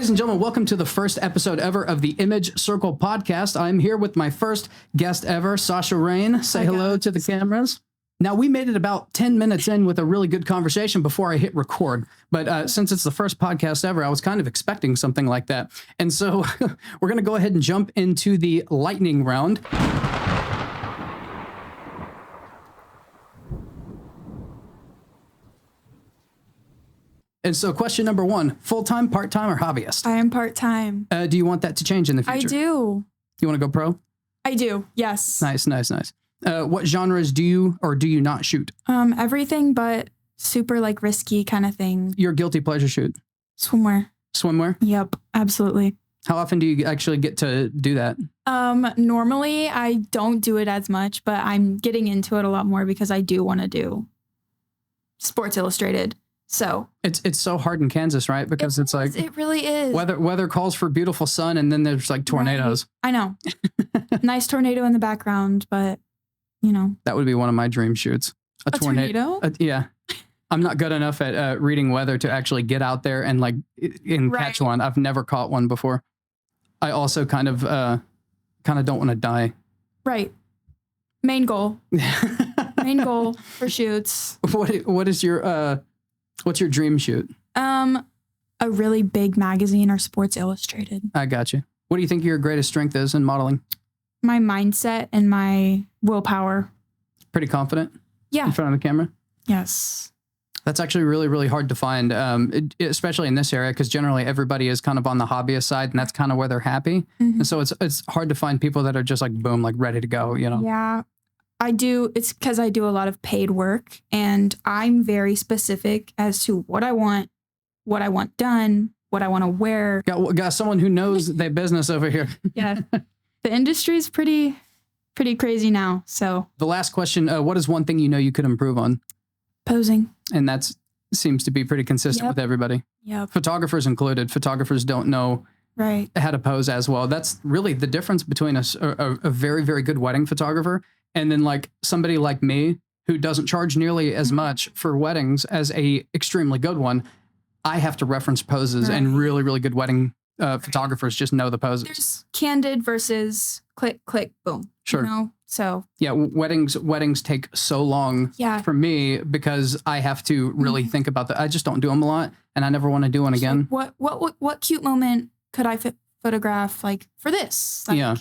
Ladies and gentlemen, welcome to the first episode ever of the Image Circle Podcast. I'm here with my first guest ever, Sasha Raine. Say hello to the cameras. Now, we made it about 10 minutes in with a really good conversation before I hit record. But since it's the first podcast ever, I was kind of expecting something like that. And so we're going to go ahead and jump into the lightning round. And so question number one, full-time, part-time, or hobbyist? I am part-time. Do you want that to change in the future? I do. You want to go pro? I do, yes. Nice. What genres do you or do you not shoot? Everything but super like risky kind of thing. Your guilty pleasure shoot? Swimwear. Swimwear? Yep, absolutely. How often do you actually get to do that? Normally I don't do it as much, but I'm getting into it a lot more because I do want to do Sports Illustrated. So it's so hard in Kansas, right? Because it's like it really is. Weather calls for beautiful sun, and then there's like tornadoes. Right. I know. Nice tornado in the background, but you know. That would be one of my dream shoots. A tornado? Yeah. I'm not good enough at reading weather to actually get out there and catch one. I've never caught one before. I also kind of don't want to die. Right. Main goal. Main goal for shoots. What is your what's your dream shoot? A really big magazine or Sports Illustrated. I got you. What do you think your greatest strength is in modeling? My mindset and my willpower. Pretty confident? Yeah. In front of the camera? Yes. That's actually really, really hard to find, especially in this area, because generally everybody is kind of on the hobbyist side, and that's kind of where they're happy. Mm-hmm. And so it's hard to find people that are just like, boom, like ready to go, you know? Yeah. I do. It's because I do a lot of paid work, and I'm very specific as to what I want done, what I want to wear. Got someone who knows their business over here. Yeah. The industry is pretty crazy now. So the last question, what is one thing you know you could improve on? Posing. And that seems to be pretty consistent with everybody. Yeah. Photographers included. Photographers don't know how to pose as well. That's really the difference between a very, very good wedding photographer and then like somebody like me who doesn't charge nearly as much for weddings as a extremely good one. I have to reference poses, and really, really good wedding photographers just know the poses. There's candid versus click, click, boom. Sure. You know? So yeah, weddings take so long for me because I have to really think about that. I just don't do them a lot, and I never want to do one again. Like what cute moment could I photograph like for this? Like, yeah.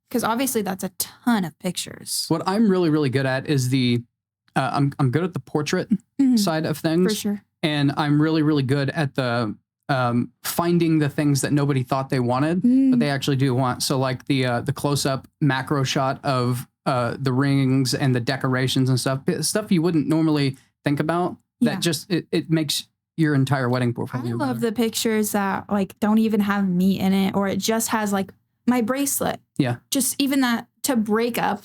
Because obviously that's a ton of pictures. What I'm really, really good at is I'm good at the portrait side of things. For sure. And I'm really, really good at the finding the things that nobody thought they wanted, but they actually do want. So like the close-up macro shot of the rings and the decorations and stuff you wouldn't normally think about. That just, it makes your entire wedding portfolio. I love the pictures that like don't even have me in it, or it just has like my bracelet. Yeah. Just even that to break up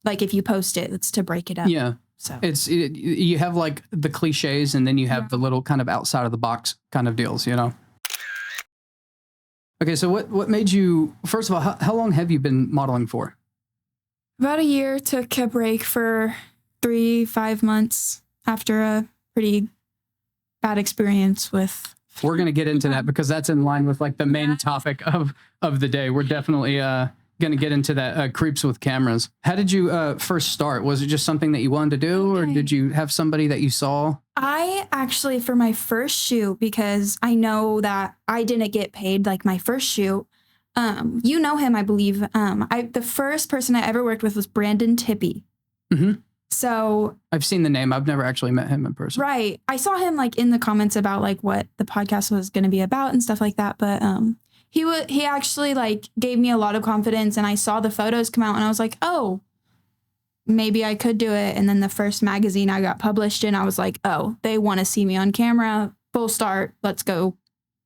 like if you post it, it's to break it up. Yeah. So you have like the cliches, and then you have the little kind of outside of the box kind of deals, you know? Okay. So what made you, first of all, how long have you been modeling for? About a year. Took a break for 3-5 months after a pretty bad experience with. We're going to get into that because that's in line with like the main topic of the day. We're definitely going to get into that creeps with cameras. How did you first start? Was it just something that you wanted to do, or did you have somebody that you saw? I actually, for my first shoot, because I know that I didn't get paid like my first shoot. You know him, I believe. The first person I ever worked with was Brandon Tippy. Mm-hmm. So I've seen the name. I've never actually met him in person. Right. I saw him like in the comments about like what the podcast was going to be about and stuff like that. But he actually like gave me a lot of confidence, and I saw the photos come out, and I was like, oh, maybe I could do it. And then the first magazine I got published in, I was like, oh, they want to see me on camera. Full start. Let's go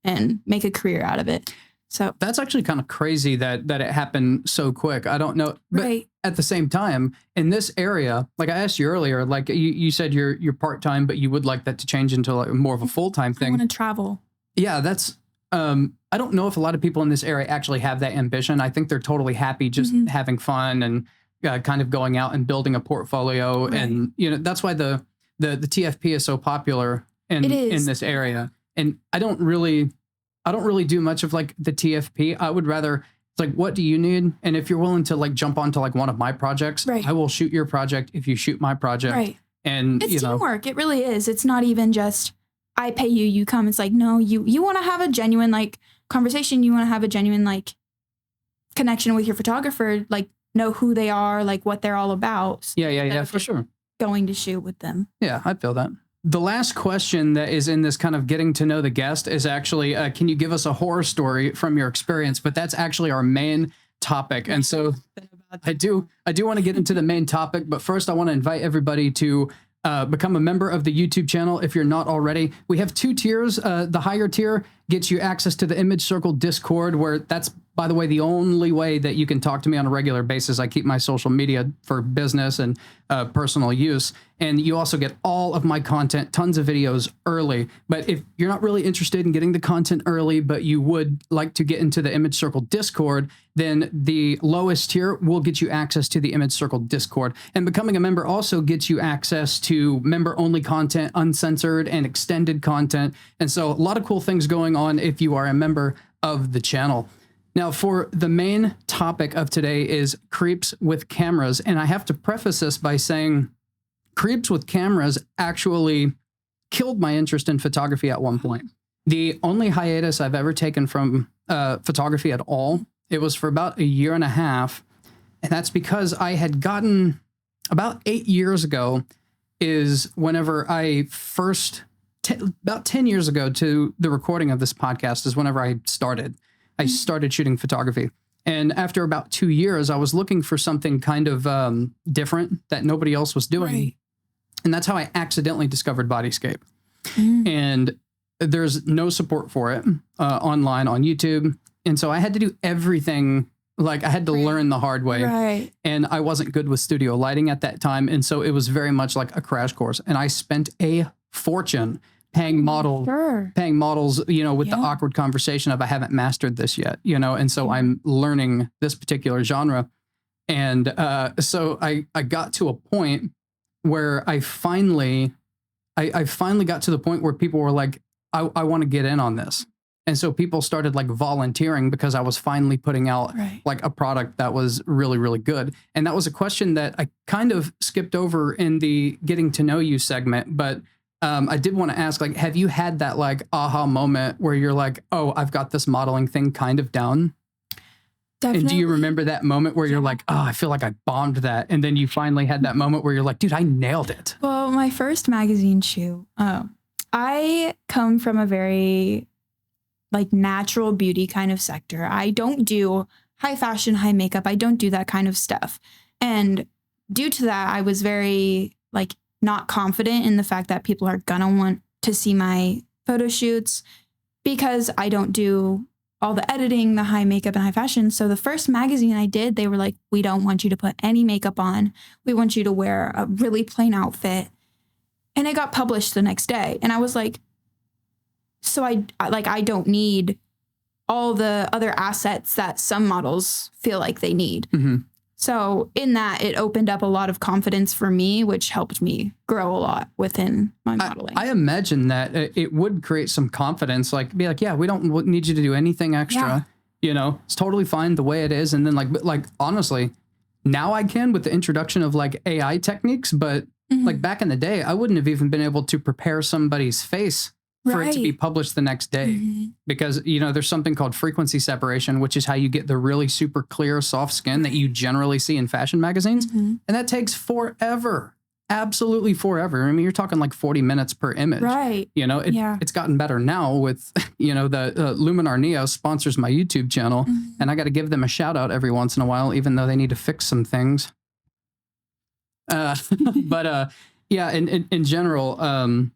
and make a career out of it. So that's actually kind of crazy that it happened so quick. I don't know. But at the same time, in this area, like I asked you earlier, like you said you're part-time, but you would like that to change into like more of a full-time thing. I want to travel. Yeah, that's I don't know if a lot of people in this area actually have that ambition. I think they're totally happy just having fun and kind of going out and building a portfolio. And, you know, that's why the TFP is so popular in this area. And I don't really do much of like the TFP. I would rather, it's like, what do you need? And if you're willing to like jump onto like one of my projects, Right. I will shoot your project if you shoot my project. Right. And It's you know, teamwork. It really is. It's not even just I pay you, you come. It's like, no, you want to have a genuine like conversation. You want to have a genuine like connection with your photographer, like know who they are, like what they're all about. yeah, for sure. Going to shoot with them. Yeah, I feel that. The last question that is in this kind of getting to know the guest is actually, can you give us a horror story from your experience? But that's actually our main topic. And so I do want to get into the main topic, but first I want to invite everybody to become a member of the YouTube channel if you're not already. We have 2 tiers. The higher tier gets you access to the Image Circle Discord, where that's, by the way, the only way that you can talk to me on a regular basis. I keep my social media for business and personal use. And you also get all of my content, tons of videos early. But if you're not really interested in getting the content early, but you would like to get into the Image Circle Discord, then the lowest tier will get you access to the Image Circle Discord. And becoming a member also gets you access to member-only content, uncensored and extended content. And so a lot of cool things going on if you are a member of the channel. Now, for the main topic of today is creeps with cameras. And I have to preface this by saying creeps with cameras actually killed my interest in photography at one point. The only hiatus I've ever taken from photography at all, it was for about 1.5 years. And that's because I had gotten, about 8 years ago, is whenever I first, about 10 years ago to the recording of this podcast is whenever I started shooting photography. And after about 2 years, I was looking for something kind of different that nobody else was doing. Right. And that's how I accidentally discovered Bodyscape. And there's no support for it online on YouTube. And so I had to do everything. Like I had to learn the hard way. Right. And I wasn't good with studio lighting at that time. And so it was very much like a crash course. And I spent a fortune paying models, you know, with the awkward conversation of I haven't mastered this yet, you know, and so I'm learning this particular genre. And so I got to a point where I finally got to the point where people were like, I want to get in on this. And so people started like volunteering because I was finally putting out like a product that was really, really good. And that was a question that I kind of skipped over in the getting to know you segment, but I did want to ask, like, have you had that like aha moment where you're like, oh, I've got this modeling thing kind of down? Definitely. And do you remember that moment where you're like, oh, I feel like I bombed that. And then you finally had that moment where you're like, dude, I nailed it. Well, my first magazine shoot, I come from a very like natural beauty kind of sector. I don't do high fashion, high makeup. I don't do that kind of stuff. And due to that, I was very like not confident in the fact that people are gonna want to see my photo shoots because I don't do all the editing, the high makeup and high fashion. So the first magazine I did, they were like, we don't want you to put any makeup on. We want you to wear a really plain outfit. And it got published the next day. And I was like, so I don't need all the other assets that some models feel like they need. Mm-hmm. So in that, it opened up a lot of confidence for me, which helped me grow a lot within my modeling. I imagine that it would create some confidence, like be like, yeah, we don't need you to do anything extra. Yeah. You know, it's totally fine the way it is. And then like honestly, now I can with the introduction of like AI techniques, but like back in the day, I wouldn't have even been able to prepare somebody's face for it to be published the next day because, you know, there's something called frequency separation, which is how you get the really super clear, soft skin that you generally see in fashion magazines. And that takes forever, absolutely forever. I mean, you're talking like 40 minutes per image, you know, it's gotten better now with, you know, the Luminar Neo sponsors my YouTube channel and I got to give them a shout out every once in a while, even though they need to fix some things. But yeah, in general,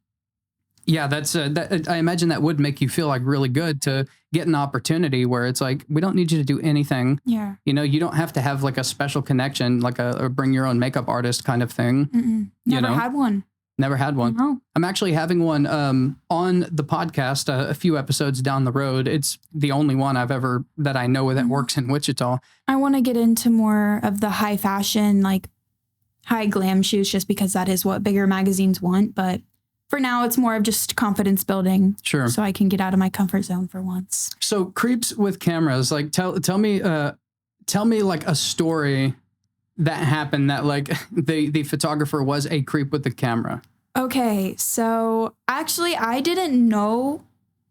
yeah, that's I imagine that would make you feel like really good to get an opportunity where it's like, we don't need you to do anything. Yeah. You know, you don't have to have like a special connection, like a bring your own makeup artist kind of thing. Never had one. Never had one. No. I'm actually having one on the podcast a few episodes down the road. It's the only one that I know that works in Wichita. I want to get into more of the high fashion, like high glam shoots just because that is what bigger magazines want. But for now, it's more of just confidence building. Sure. So I can get out of my comfort zone for once. So creeps with cameras, like tell me like a story that happened that like the photographer was a creep with the camera. Okay, so actually I didn't know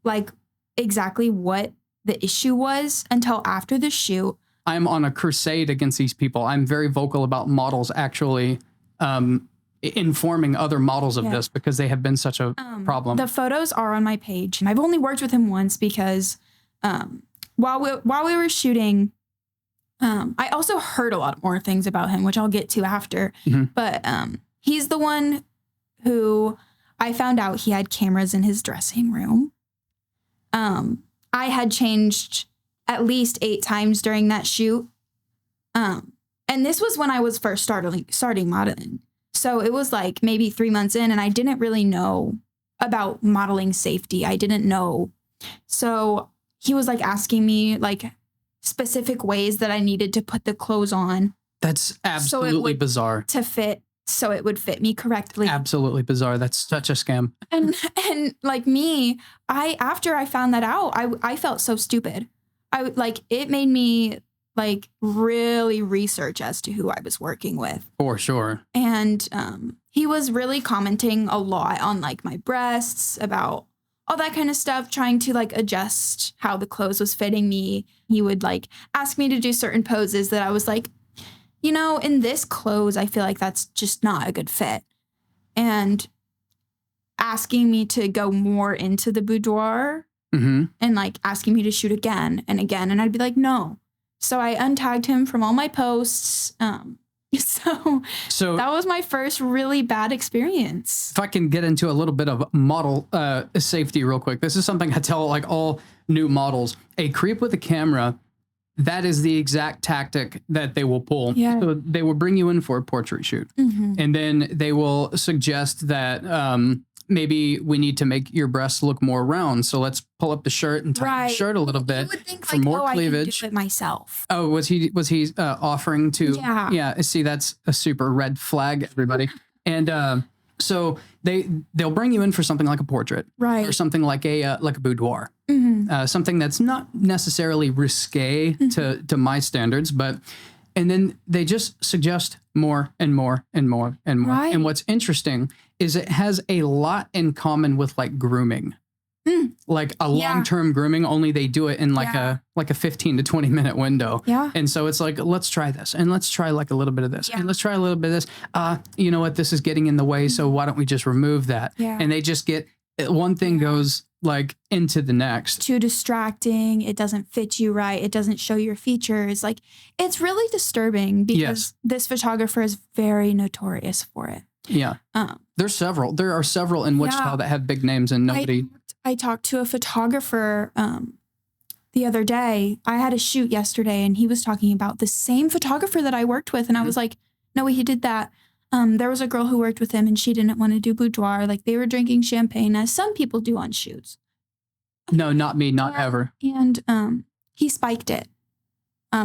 like exactly what the issue was until after the shoot. I'm on a crusade against these people. I'm very vocal about models actually informing other models of this because they have been such a problem. The photos are on my page, and I've only worked with him once because while we were shooting, I also heard a lot more things about him, which I'll get to after. But he's the one who I found out he had cameras in his dressing room. I had changed at least 8 times during that shoot. And this was when I was first starting modeling. So it was like maybe 3 months in, and I didn't really know about modeling safety. I didn't know. So he was like asking me like specific ways that I needed to put the clothes on. That's absolutely bizarre. So it would fit me correctly. Absolutely bizarre. That's such a scam. And like me, after I found that out, I felt so stupid. It made me like really research as to who I was working with. For sure. And he was really commenting a lot on like my breasts, about all that kind of stuff, trying to like adjust how the clothes was fitting me. He would like ask me to do certain poses that I was like, you know, in this clothes, I feel like that's just not a good fit. And asking me to go more into the boudoir and like asking me to shoot again and again. And I'd be like, no. So I untagged him from all my posts. So that was my first really bad experience. If I can get into a little bit of model safety real quick. This is something I tell like all new models. A creep with a camera, that is the exact tactic that they will pull. Yeah. So they will bring you in for a portrait shoot. And then they will suggest that maybe we need to make your breasts look more round. So let's pull up the shirt and tighten the shirt a little bit for more cleavage. I can do it myself. Oh, was he offering to? Yeah. See, that's a super red flag, everybody. And so they'll bring you in for something like a portrait, right, or something like a boudoir, something that's not necessarily risque to my standards, but. And then they just suggest more and more and more and more. Right. And what's interesting is it has a lot in common with like grooming, like a long-term grooming, only they do it in like a 15 to 20 minute window. Yeah. And so it's like, let's try this, and let's try like a little bit of this, and let's try a little bit of this. You know what? This is getting in the way. So why don't we just remove that? Yeah. And they just get one thing goes like into the next. Too distracting. It doesn't fit you right. It doesn't show your features. Like, it's really disturbing because this photographer is very notorious for it. Yeah. There are several in Wichita that have big names, and nobody. I talked to a photographer the other day. I had a shoot yesterday, and he was talking about the same photographer that I worked with. And I was like, no way, he did that. There was a girl who worked with him, and she didn't want to do boudoir. Like, they were drinking champagne, as some people do on shoots. No, not me, not ever. And he spiked it.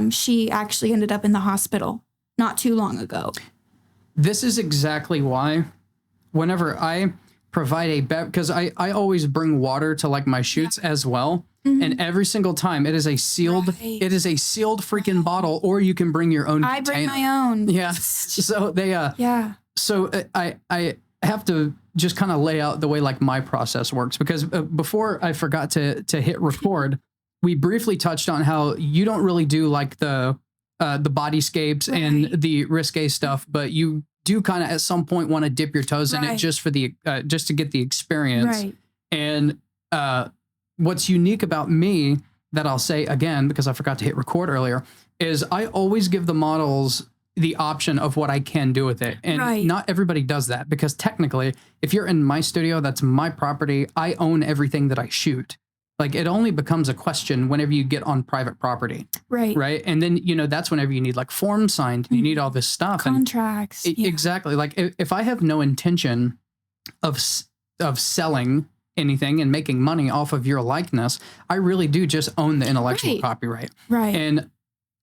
She actually ended up in the hospital not too long ago. This is exactly why whenever I provide because I always bring water to like my shoots as well. And every single time it is a sealed, freaking bottle, or you can bring your own container. I bring my own. Yeah. So they, so I have to just kind of lay out the way like my process works, because before I forgot to hit record, we briefly touched on how you don't really do like the bodyscapes and the risque stuff, but you do kind of at some point want to dip your toes in it just for the, just to get the experience. Right. And, what's unique about me that I'll say again, because I forgot to hit record earlier, is I always give the models the option of what I can do with it. And not everybody does that, because technically, if you're in my studio, that's my property. I own everything that I shoot. Like, it only becomes a question whenever you get on private property. Right. Right. And then, you know, that's whenever you need like forms signed, you need all this stuff. Contracts. And exactly. Like, if I have no intention of selling anything and making money off of your likeness, I really do just own the intellectual copyright. Right. And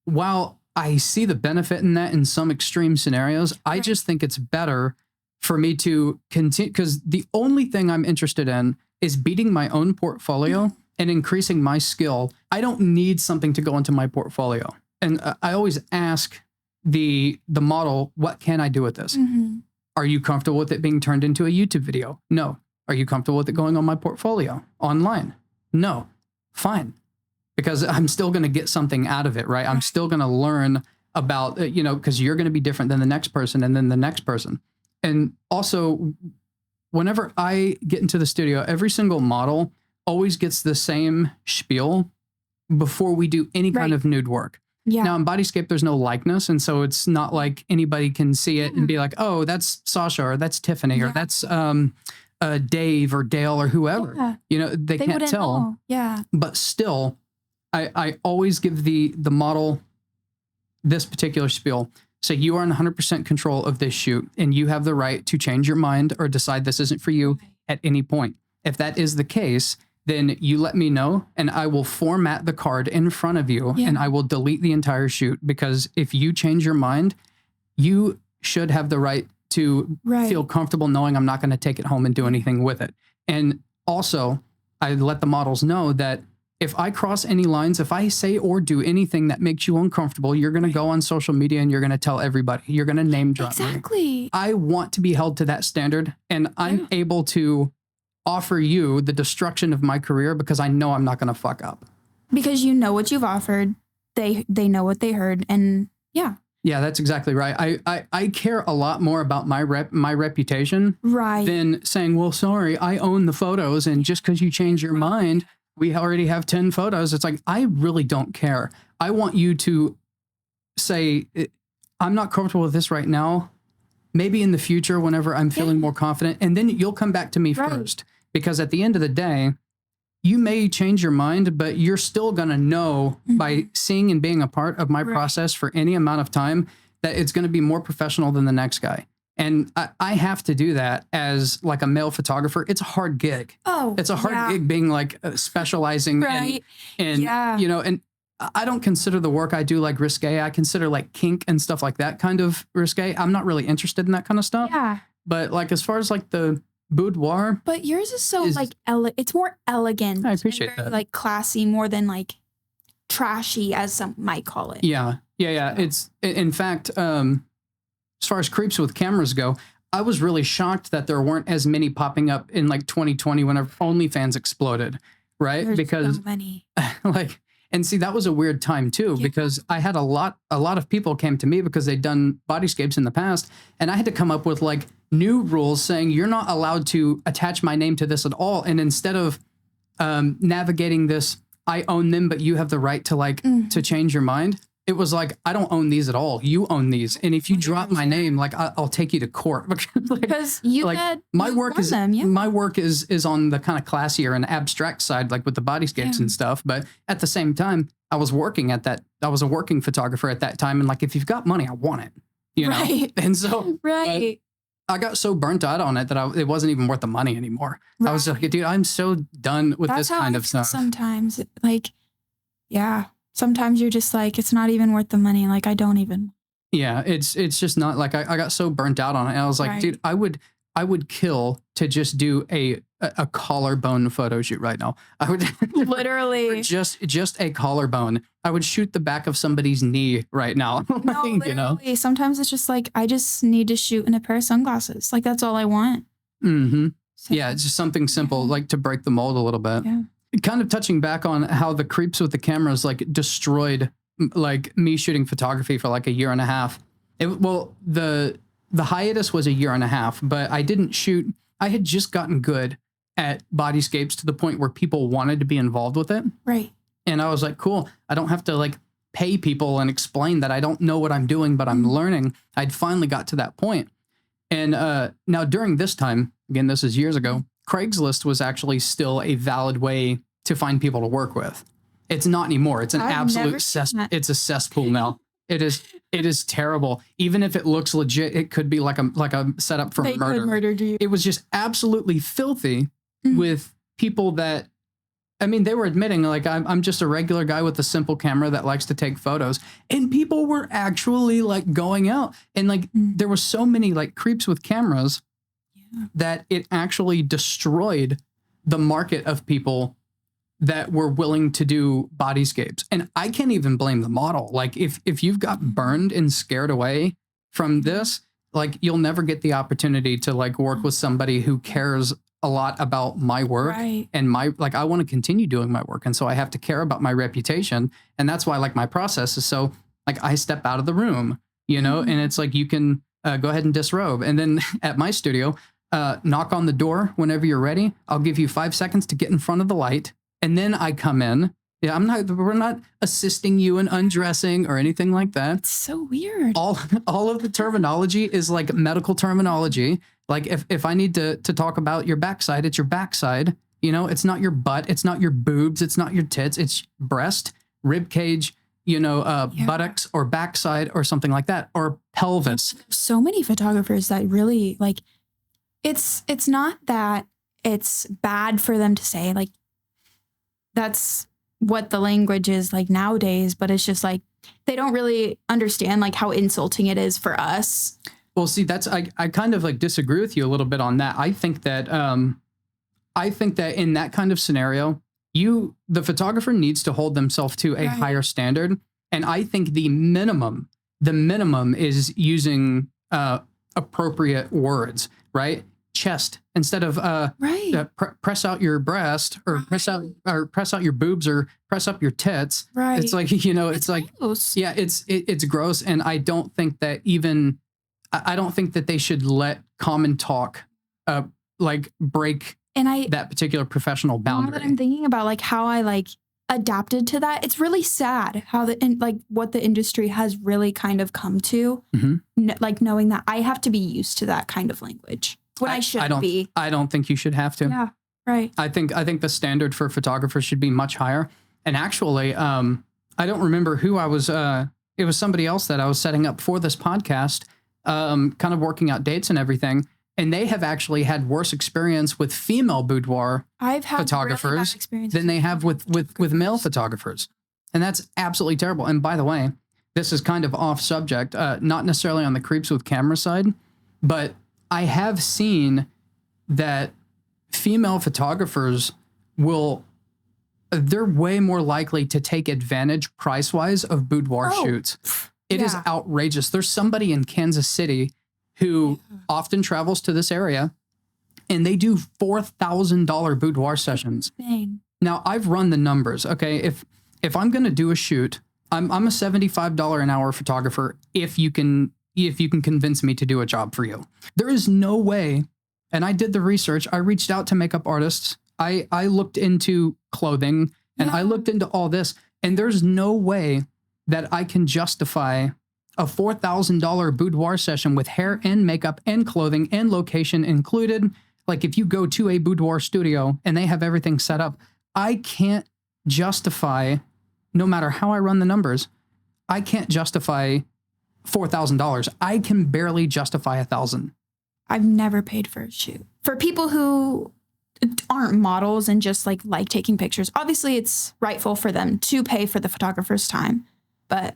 while I see the benefit in that in some extreme scenarios, I just think it's better for me to continue, because the only thing I'm interested in is beating my own portfolio and increasing my skill. I don't need something to go into my portfolio. And I always ask the model, what can I do with this? Are you comfortable with it being turned into a YouTube video? No. Are you comfortable with it going on my portfolio online? No. Fine. Because I'm still going to get something out of it, right? I'm still going to learn about, because you're going to be different than the next person and then the next person. And also, whenever I get into the studio, every single model always gets the same spiel before we do any kind of nude work. Now in Bodyscape, there's no likeness. And so it's not like anybody can see it and be like, oh, that's Sasha, or that's Tiffany, or that's Dave or Dale or whoever. They can't tell. But still, I always give the model this particular spiel. Say, you are in 100% control of this shoot, and you have the right to change your mind or decide this isn't for you at any point. If that is the case, then you let me know, and I will format the card in front of you, and I will delete the entire shoot, because if you change your mind, you should have the right to feel comfortable knowing I'm not going to take it home and do anything with it. And also, I let the models know that if I cross any lines, if I say or do anything that makes you uncomfortable, you're going to go on social media and you're going to tell everybody. You're going to name drop me. I want to be held to that standard, and I'm able to offer you the destruction of my career because I know I'm not going to fuck up. Because you know what you've offered. They know what they heard, and Yeah, that's exactly right. I care a lot more about my reputation than saying, well, sorry, I own the photos, and just because you change your mind, we already have 10 photos. It's like, I really don't care. I want you to say, I'm not comfortable with this right now. Maybe in the future, whenever I'm feeling more confident, and then you'll come back to me first. Because at the end of the day, you may change your mind, but you're still going to know by seeing and being a part of my process for any amount of time that it's going to be more professional than the next guy. And I have to do that as like a male photographer. It's a hard gig. It's a hard gig being like specializing in and I don't consider the work I do like risque. I consider like kink and stuff like that kind of risque. I'm not really interested in that kind of stuff. But like, as far as like the boudoir. But yours is so like, it's more elegant. I appreciate that. Like classy more than like trashy, as some might call it. Yeah. It's, in fact, as far as creeps with cameras go, I was really shocked that there weren't as many popping up in like 2020 whenever OnlyFans exploded, right? There's because so many. And see, that was a weird time too, because I had a lot of people came to me because they'd done bodyscapes in the past, and I had to come up with like new rules saying you're not allowed to attach my name to this at all. And instead of navigating this, I own them, but you have the right to like to change your mind. It was like, I don't own these at all. You own these. And if you drop my name, like I'll take you to court. Because you like, had my work is them, my work is on the kind of classier and abstract side, like with the bodyscapes and stuff. But at the same time, I was working at that. I was a working photographer at that time. And like, if you've got money, I want it, you know? And so I got so burnt out on it that it wasn't even worth the money anymore. I was like, dude, I'm so done with this kind of stuff. Sometimes like, sometimes you're just like, it's not even worth the money. Like, I don't even. Yeah, it's just not like I got so burnt out on it. And I was like, dude, I would kill to just do a collarbone photo shoot right now. I would literally just a collarbone. I would shoot the back of somebody's knee right now. No, you know? Sometimes it's just like, I just need to shoot in a pair of sunglasses. Like, that's all I want. So, yeah, it's just something simple, like to break the mold a little bit. Yeah. Kind of touching back on how the creeps with the cameras like destroyed like me shooting photography for like a year and a half. The hiatus was a year and a half, but I didn't shoot. I had just gotten good at bodyscapes to the point where people wanted to be involved with it. Right. And I was like, cool. I don't have to like pay people and explain that I don't know what I'm doing, but I'm learning. I'd finally got to that point. And now during this time, again, this is years ago, Craigslist was actually still a valid way to find people to work with. It's not anymore. It's an absolute it's a cesspool now. It is terrible. Even if it looks legit, it could be like a setup for they murder. Could murder you. It was just absolutely filthy with people that, I mean, they were admitting like, I'm just a regular guy with a simple camera that likes to take photos, and people were actually like going out and like, there were so many like creeps with cameras that it actually destroyed the market of people that were willing to do bodyscapes. And I can't even blame the model. Like if you've got burned and scared away from this, like you'll never get the opportunity to like work with somebody who cares a lot about my work and like I want to continue doing my work. And so I have to care about my reputation. And that's why like my process is so like I step out of the room, you know, and it's like you can go ahead and disrobe. And then at my studio, knock on the door whenever you're ready. I'll give you 5 seconds to get in front of the light. And then I come in. Yeah, we're not assisting you in undressing or anything like that. It's so weird. All of the terminology is like medical terminology. Like if I need to talk about your backside, it's your backside. You know, it's not your butt. It's not your boobs. It's not your tits. It's breast, rib cage, you know, buttocks or backside or something like that, or pelvis. So many photographers that really like, it's not that it's bad for them to say like, that's what the language is like nowadays, but it's just like, they don't really understand like how insulting it is for us. Well, see, I kind of like disagree with you a little bit on that. I think that in that kind of scenario, the photographer needs to hold themselves to a higher standard. And I think the minimum is using appropriate words, right? Chest instead of press out your breast or press out your boobs or press up your tits. Right. It's like, you know, it's like, gross. yeah, it's gross. And I don't think that they should let common talk like break that particular professional boundary. Now that I'm thinking about like how I like adapted to that, it's really sad how what the industry has really kind of come to, like knowing that I have to be used to that kind of language when I shouldn't be. I don't think you should have to. Yeah, right. I think the standard for photographers should be much higher. And actually, I don't remember who I was. It was somebody else that I was setting up for this podcast, kind of working out dates and everything. And they have actually had worse experience with female boudoir photographers than they have with male photographers. And that's absolutely terrible. And by the way, this is kind of off subject, not necessarily on the creeps with camera side, but I have seen that female photographers they're way more likely to take advantage price-wise of boudoir shoots. It is outrageous. There's somebody in Kansas City who often travels to this area, and they do $4,000 boudoir sessions. Dang. Now, I've run the numbers, okay? If I'm going to do a shoot, I'm a $75 an hour photographer if you can convince me to do a job for you. There is no way, and I did the research. I reached out to makeup artists. I looked into clothing, and I looked into all this, and there's no way that I can justify a $4,000 boudoir session with hair and makeup and clothing and location included. Like if you go to a boudoir studio and they have everything set up, I can't justify, no matter how I run the numbers, I can't justify $4,000. I can barely justify $1,000. I've never paid for a shoot. For people who aren't models and just like taking pictures, obviously it's rightful for them to pay for the photographer's time, but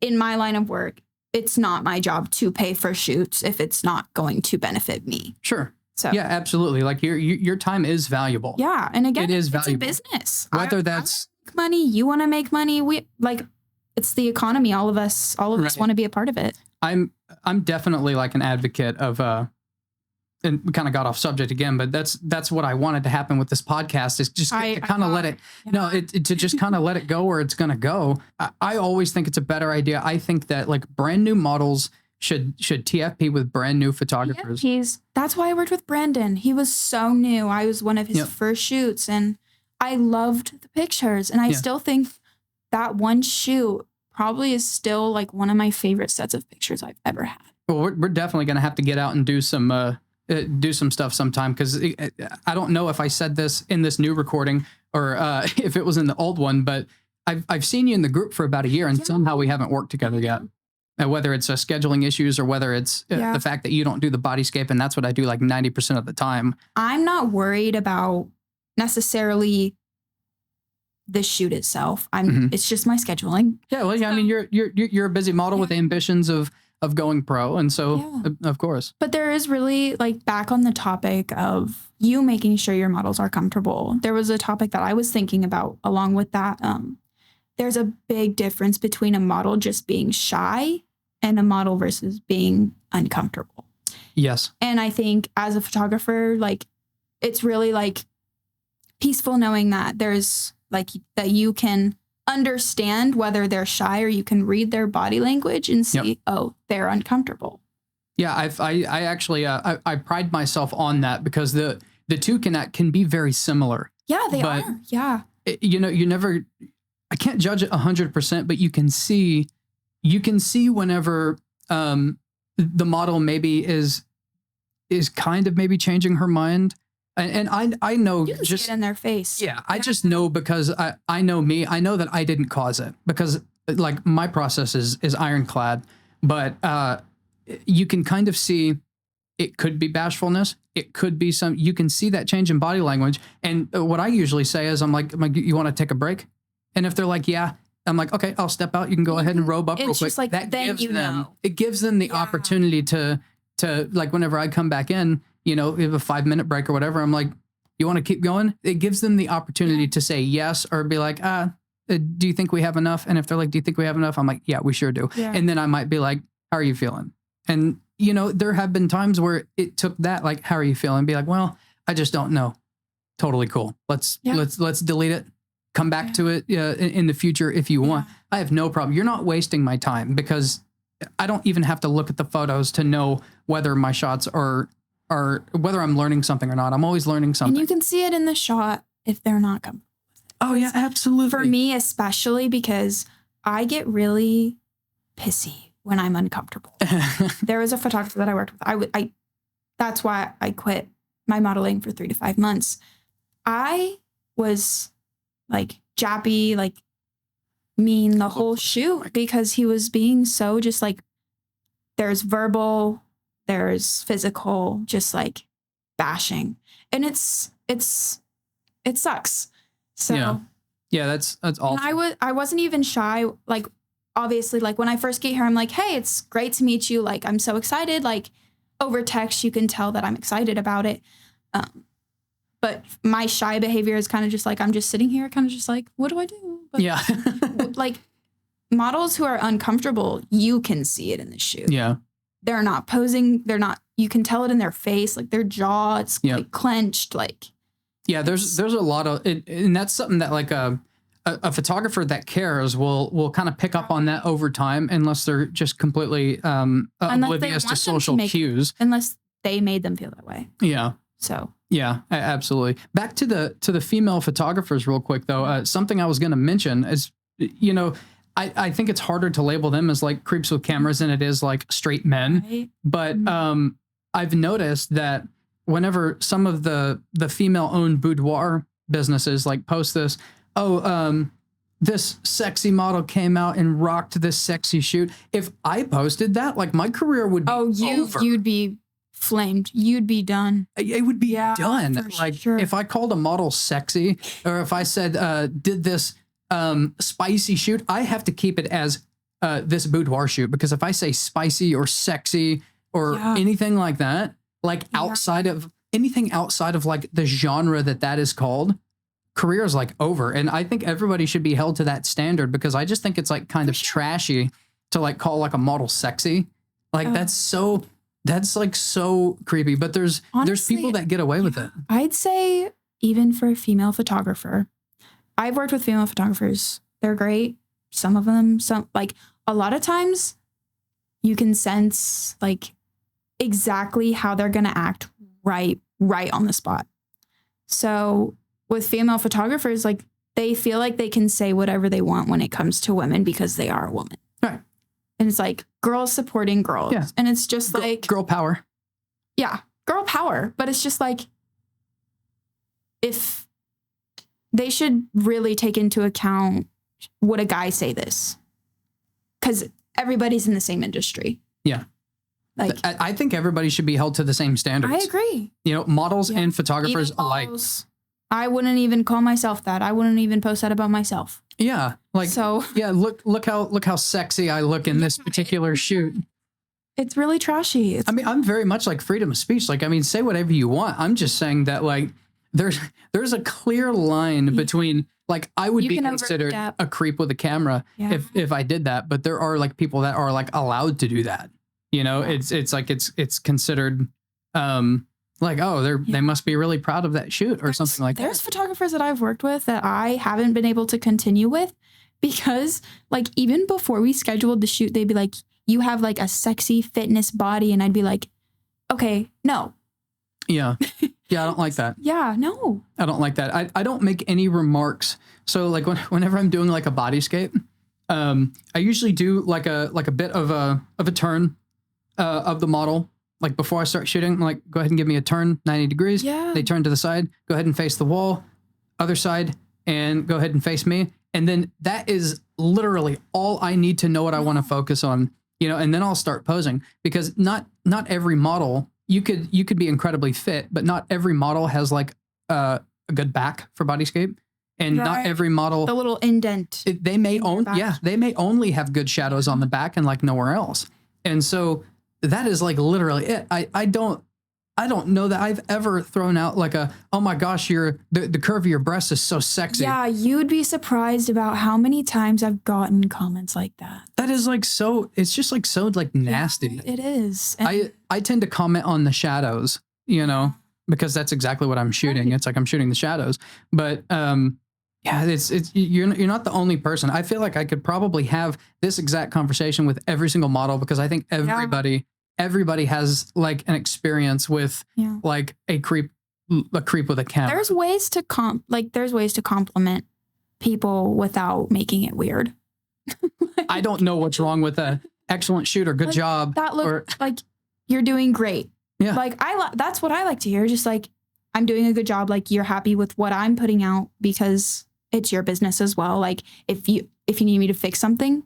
in my line of work, it's not my job to pay for shoots if it's not going to benefit me. Sure. So yeah, absolutely. Like your time is valuable. Yeah, and again, it's valuable. A business. Whether that's I make money, you want to make money. It's the economy. All of us want to be a part of it. I'm definitely like an advocate of and we kind of got off subject again, but that's what I wanted to happen with this podcast is just to kind of let it, to just kind of let it go where it's going to go. I always think it's a better idea. I think that like brand new models should TFP with brand new photographers. That's why I worked with Brandon. He was so new. I was one of his first shoots and I loved the pictures. And I still think that one shoot probably is still like one of my favorite sets of pictures I've ever had. Well, we're definitely going to have to get out and do some stuff sometime, because I don't know if I said this in this new recording or if it was in the old one, but I've seen you in the group for about a year and somehow we haven't worked together yet. Whether it's scheduling issues or whether it's the fact that you don't do the bodyscape, and that's what I do like 90% of the time. I'm not worried about necessarily the shoot itself. It's just my scheduling. Yeah, well, I mean, you're a busy model with ambitions of of going pro. And so, of course. But there is really, like, back on the topic of you making sure your models are comfortable. There was a topic that I was thinking about along with that. There's a big difference between a model just being shy and a model versus being uncomfortable. Yes. And I think as a photographer, like, it's really like peaceful knowing that there's like that you can understand whether they're shy, or you can read their body language and see, oh, they're uncomfortable. Yeah, I actually I pride myself on that, because the two can be very similar. Yeah, they are. Yeah. You never, I can't judge it 100%, but you can see whenever the model maybe is kind of maybe changing her mind. And I know, you can just see it in their face. Yeah, I just know, because I know me. I know that I didn't cause it, because like my process is ironclad. But you can kind of see it could be bashfulness. It could be you can see that change in body language. And what I usually say is, I'm like, you want to take a break? And if they're like, yeah, I'm like, okay, I'll step out. You can go ahead and robe up real quick. Just like, that then gives you them, know. It gives them the opportunity to like, whenever I come back in, we have a 5-minute break or whatever, I'm like, you want to keep going? It gives them the opportunity to say yes, or be like, do you think we have enough? And if they're like, do you think we have enough? I'm like, yeah, we sure do. Yeah. And then I might be like, how are you feeling? And, there have been times where it took that, like, how are you feeling? Be like, well, I just don't know. Totally cool. Let's delete it. Come back to it in the future if you want. I have no problem. You're not wasting my time, because I don't even have to look at the photos to know whether my shots are whether I'm learning something or not. I'm always learning something. And you can see it in the shot if they're not comfortable with it. Oh yeah, absolutely. For me, especially, because I get really pissy when I'm uncomfortable. There was a photographer that I worked with. That's why I quit my modeling for 3 to 5 months. I was like jappy, like mean the whole shoot, because he was being so just like, there's verbal, there's physical, just like bashing. And it sucks. So yeah, that's awful. I wasn't even shy. Like, obviously, like when I first get here, I'm like, hey, it's great to meet you. Like, I'm so excited. Like, over text, you can tell that I'm excited about it. But my shy behavior is kind of just like, I'm just sitting here kind of just like, what do I do? But like, models who are uncomfortable, you can see it in the shoot. Yeah. They're not posing. You can tell it in their face, like their jaw, it's like clenched. Like, yeah, there's a lot of it, and that's something that like a photographer that cares will kind of pick up on that over time, unless they're just completely oblivious to social cues. Unless they made them feel that way. Yeah. So. Yeah, absolutely. Back to the female photographers real quick though. Something I was going to mention is, I think it's harder to label them as like creeps with cameras than it is like straight men. Right. But I've noticed that whenever some of the female-owned boudoir businesses like post this, this sexy model came out and rocked this sexy shoot. If I posted that, like my career would be over. You'd be flamed. You'd be done. It would be done. Like if I called a model sexy, or if I said did this spicy shoot, I have to keep it as this boudoir shoot, because if I say spicy or sexy or anything like that, like outside of anything outside of like the genre that is called, career is like over. And I think everybody should be held to that standard, because I just think it's like kind of trashy to like call like a model sexy. Like that's like so creepy. But there's people that get away with it. I'd say even for a female photographer, I've worked with female photographers. They're great. Some of them, like a lot of times you can sense like exactly how they're going to act right on the spot. So with female photographers, like they feel like they can say whatever they want when it comes to women, because they are a woman. Right. And it's like girls supporting girls. Yeah. And it's just like girl power. Yeah. Girl power. But it's just like, if they should really take into account, would a guy say this? Because everybody's in the same industry. Yeah. Like, I think everybody should be held to the same standards. I agree. Models and photographers alike. I wouldn't even call myself that. I wouldn't even post that about myself. Yeah. Like, so yeah, look how sexy I look in this particular shoot. It's really trashy. I mean, I'm very much like freedom of speech. Like, I mean, say whatever you want. I'm just saying that like there's a clear line between like I would be considered a creep with a camera if I did that, but there are like people that are like allowed to do that. You know, it's like it's considered like, oh, they must be really proud of that shoot or something like that. There's photographers that I've worked with that I haven't been able to continue with because like even before we scheduled the shoot, they'd be like, you have like a sexy fitness body. And I'd be like, okay, no. Yeah. Yeah, I don't like that. Yeah, no. I don't like that. I don't make any remarks. So like whenever I'm doing like a bodyscape, I usually do like a bit of a turn of the model. Like before I start shooting, I'm like, go ahead and give me a turn 90 degrees. Yeah. They turn to the side, go ahead and face the wall, other side, and go ahead and face me. And then that is literally all I need to know what I want to focus on. You know, and then I'll start posing because not every model you could be incredibly fit, but not every model has like a good back for bodyscape, and not every model the little indent. They may only have good shadows on the back and like nowhere else, and so that is like literally it. I don't know that I've ever thrown out like oh my gosh, the curve of your breast is so sexy. Yeah, you'd be surprised about how many times I've gotten comments like that. That is like so, it's just like so like nasty. Yeah, it is. And I tend to comment on the shadows, you know, because that's exactly what I'm shooting. Right. It's like I'm shooting the shadows. But yeah, it's you're not the only person. I feel like I could probably have this exact conversation with every single model because I think everybody has like an experience with like a creep with a camera. There's ways to compliment people without making it weird. I don't know what's wrong with a excellent shoot or good job. That looks like you're doing great. Yeah. Like that's what I like to hear. Just like I'm doing a good job. Like you're happy with what I'm putting out because it's your business as well. Like if you need me to fix something,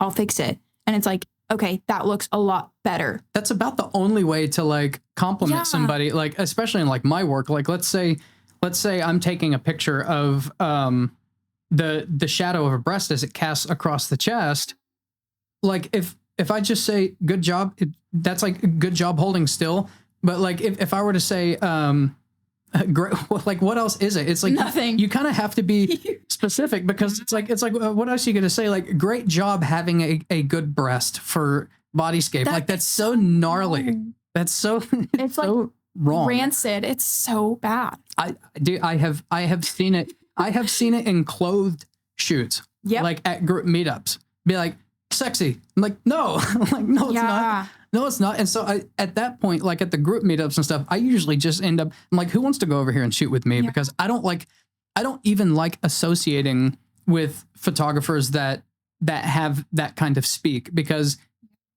I'll fix it. And it's like, okay, that looks a lot better. That's about the only way to like compliment somebody, like especially in like my work. Like let's say I'm taking a picture of the shadow of a breast as it casts across the chest. Like if I just say good job, that's like a good job holding still. But like if I were to say great, like what else is it? It's like nothing. You kind of have to be specific because it's like what else are you gonna say? Like great job having a good breast for bodyscape. That's so gnarly. That's so it's so like wrong. Rancid. It's so bad. I have seen it. I have seen it in clothed shoots. Yeah. Like at group meetups. Be like sexy. I'm like no. I'm like no, it's not. No, it's not. And so at that point, like at the group meetups and stuff, I usually just end up, I'm like, who wants to go over here and shoot with me? Because I don't even like associating with photographers that have that kind of speak. Because